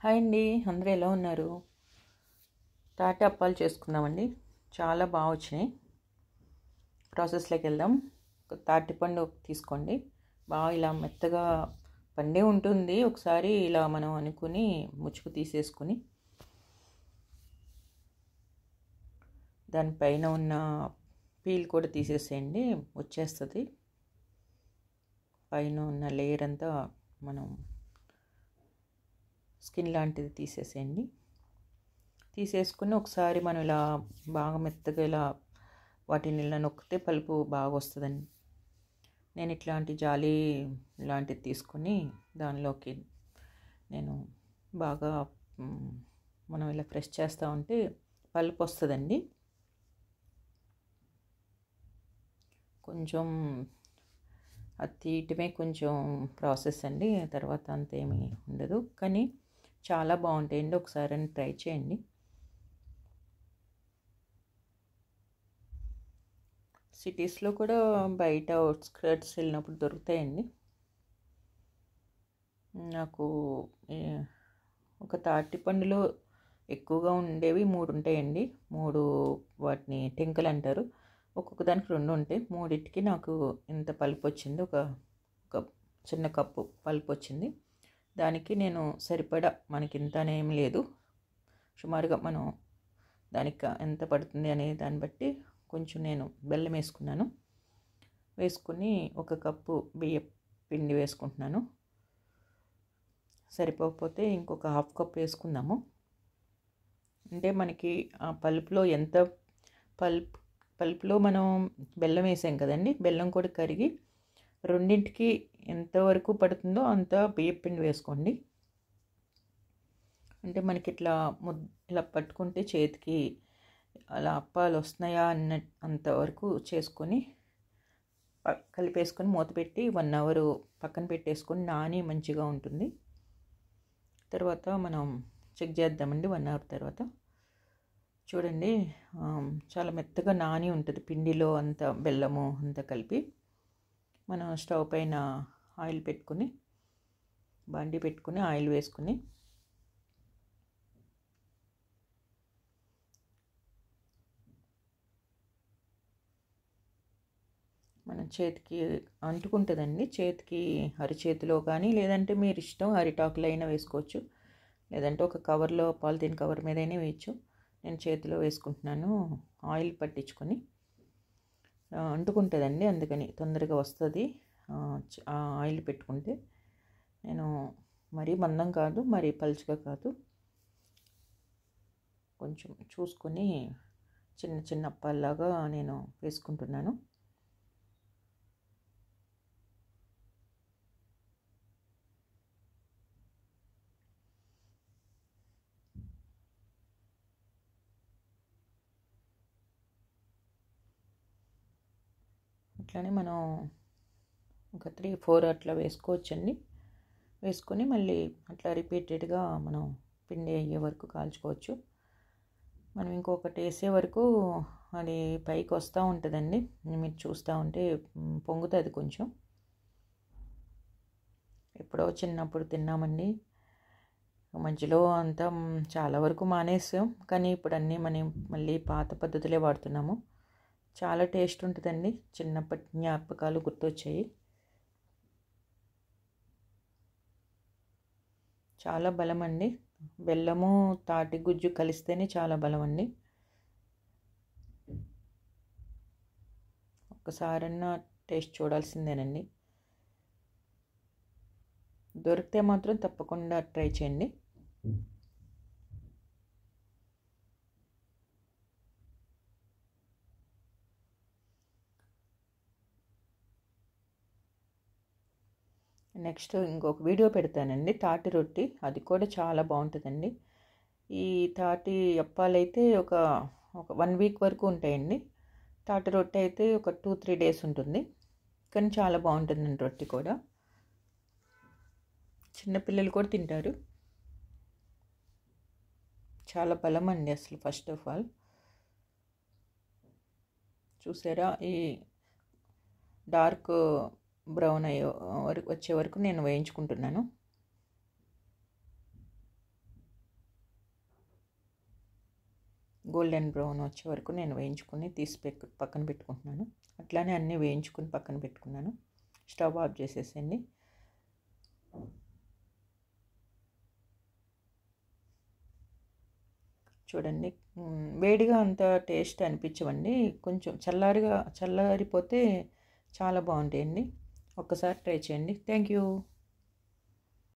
Hi అండి, అందరూ ఎలా ఉన్నారు? తాటి అప్పాలు చేసుకుందామండి. చాలా బాగా వచ్చినాయి. ప్రాసెస్లోకి వెళ్దాం. ఒక తాటిపండు తీసుకోండి. బాగా ఇలా మెత్తగా పండే ఉంటుంది. ఒకసారి ఇలా మనం అనుకుని ముచ్చుకు తీసేసుకుని దానిపైన ఉన్న పీల్ కూడా తీసేసేయండి, వచ్చేస్తుంది. పైన ఉన్న లేయర్ అంతా మనం స్కిన్ లాంటిది తీసేసేయండి. తీసేసుకుని ఒకసారి మనం ఇలా బాగా మెత్తగా ఇలా వాటిని ఇలా నొక్కితే పలుపు బాగా వస్తుందండి. నేను ఇట్లాంటి జాలి లాంటిది తీసుకొని దానిలోకి నేను బాగా మనం ఇలా ప్రెస్ చేస్తూ ఉంటే పలుపు వస్తుందండి. కొంచెం అది తీయటమే కొంచెం ప్రాసెస్ అండి, తర్వాత అంతేమీ ఉండదు, కానీ చాలా బాగుంటాయండి. ఒకసారి ట్రై చేయండి. సిటీస్లో కూడా బయట అవుట్స్కర్ట్స్ వెళ్ళినప్పుడు దొరుకుతాయండి. నాకు ఒక తాటిపండులో ఎక్కువగా ఉండేవి 3 ఉంటాయండి. 3 వాటిని టెంకలు అంటారు. ఒక్కొక్క దానికి 2 ఉంటాయి. 3టికి నాకు ఇంత పలుపు వచ్చింది. ఒక చిన్న కప్పు పలుపు వచ్చింది. దానికి నేను సరిపడా, మనకి ఇంత అనేం లేదు, సుమారుగా మనం దానికి ఎంత పడుతుంది అనే దాన్ని బట్టి కొంచెం నేను బెల్లం వేసుకున్నాను. వేసుకుని ఒక కప్పు బియ్యం పిండి వేసుకుంటున్నాను. సరిపోకపోతే ఇంకొక హాఫ్ కప్ వేసుకుందాము. అంటే మనకి ఆ పలుపులో ఎంత పలుపులో మనం బెల్లం వేసాం కదండి, బెల్లం కూడా కరిగి రెండింటికి ఎంతవరకు పడుతుందో అంత బియ్యం పిండి వేసుకోండి. అంటే మనకి ఇట్లా ఇలా పట్టుకుంటే చేతికి అలా అప్పాలు వస్తున్నాయా అంతవరకు చేసుకొని కలిపేసుకొని మూత పెట్టి 1 అవర్ పక్కన పెట్టేసుకొని నాని మంచిగా ఉంటుంది. తర్వాత మనం చెక్ చేద్దామండి. 1 అవర్ తర్వాత చూడండి, చాలా మెత్తగా నాని ఉంటుంది పిండిలో అంత బెల్లము అంతా కలిపి. మనం స్టవ్ పైన ఆయిల్ పెట్టుకుని, బాండి పెట్టుకుని ఆయిల్ వేసుకుని మన చేతికి అంటుకుంటుందండి. చేతికి అరిచేతిలో కానీ, లేదంటే మీరు ఇష్టం అరిటాకులో అయినా వేసుకోవచ్చు, లేదంటే ఒక కవర్లో పాలిథిన్ కవర్ మీద అయినా వేయచ్చు. నేను చేతిలో వేసుకుంటున్నాను, ఆయిల్ పట్టించుకొని. అంటుకుంటుందండి, అందుకని తొందరగా వస్తుంది ఆయిల్ పెట్టుకుంటే. నేను మరీ మందం కాదు, మరీ పలుచగా కాదు, కొంచెం చూసుకొని చిన్న చిన్న అప్పాల్లాగా నేను వేసుకుంటున్నాను. అట్లానే మనం ఒక 3-4 అట్లా వేసుకోవచ్చండి. వేసుకొని మళ్ళీ అట్లా రిపీటెడ్గా మనం పిండి అయ్యే వరకు కాల్చుకోవచ్చు. మనం ఇంకొకటి వేసే వరకు అది పైకి వస్తూ ఉంటుందండి. మీరు చూస్తూ ఉంటే పొంగుతుంది కొంచెం. ఎప్పుడో చిన్నప్పుడు తిన్నామండి, మధ్యలో అంతా చాలా వరకు మానేసాం, కానీ ఇప్పుడు అన్నీ మనం మళ్ళీ పాత పద్ధతులే వాడుతున్నాము. చాలా టేస్ట్ ఉంటుందండి. చిన్నప్పటి జ్ఞాపకాలు గుర్తొచ్చాయి. చాలా బలం అండి. బెల్లము తాటి గుజ్జు కలిస్తేనే చాలా బలం అండి. ఒక్కసారన్నా టేస్ట్ చూడాల్సిందేనండి. దొరికితే మాత్రం తప్పకుండా ట్రై చేయండి. నెక్స్ట్ ఇంకొక వీడియో పెడతానండి, తాటి రొట్టి, అది కూడా చాలా బాగుంటుందండి. ఈ తాటి అప్పాలైతే ఒక 1 వీక్ వరకు ఉంటాయండి. తాటి రొట్టె అయితే ఒక 2-3 డేస్ ఉంటుంది, కానీ చాలా బాగుంటుందండి రొట్టి కూడా. చిన్నపిల్లలు కూడా తింటారు. చాలా బలం అండి అసలు. ఫస్ట్ ఆఫ్ ఆల్ చూసారా, ఈ డార్క్ బ్రౌన్ అయ్యే వరకు వచ్చే వరకు నేను వేయించుకుంటున్నాను. గోల్డెన్ బ్రౌన్ వచ్చే వరకు నేను వేయించుకొని తీసి పక్కన పెట్టుకుంటున్నాను. అట్లానే అన్నీ వేయించుకొని పక్కన పెట్టుకున్నాను. స్టవ్ ఆఫ్ చేసేసండి. చూడండి, వేడిగా అంత టేస్ట్ అనిపించవండి. కొంచెం చల్లారిపోతే చాలా బాగుంటాయండి. ఒక్కసారి ట్రై చేయండి. Thank you.